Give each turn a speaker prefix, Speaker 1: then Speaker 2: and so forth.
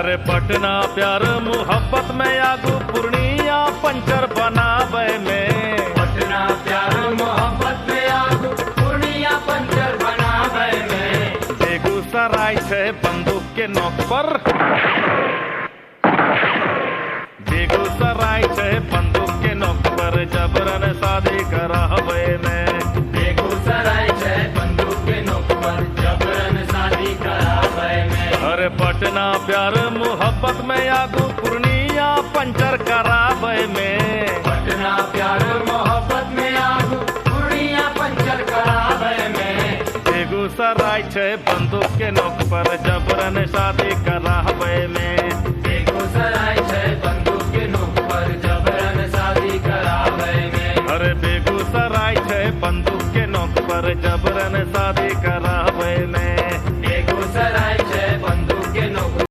Speaker 1: अरे पटना प्यार मोहब्बत में आगू पूर्णिया पंचर बनावे में।
Speaker 2: पटना प्यार मोहब्बत में आगू पूर्णिया पंचर बनावे में।
Speaker 1: बेगूसराय से बंदूक के नोक पर, बेगूसराय से बंदूक के नोक पर जबरन शादी करावे में।
Speaker 2: बेगूसराय से बंदूक के नोक पर जबरन शादी करावे में।
Speaker 1: अरे पटना प्यार मोहब्बत में आगू पूर्णिया पंचर करावे में।
Speaker 2: पटना प्यार मोहब्बत में आगू पूर्णिया पंचर करावे में।
Speaker 1: बेगूसराय से बंदूक के नोक पर जबरन शादी करावे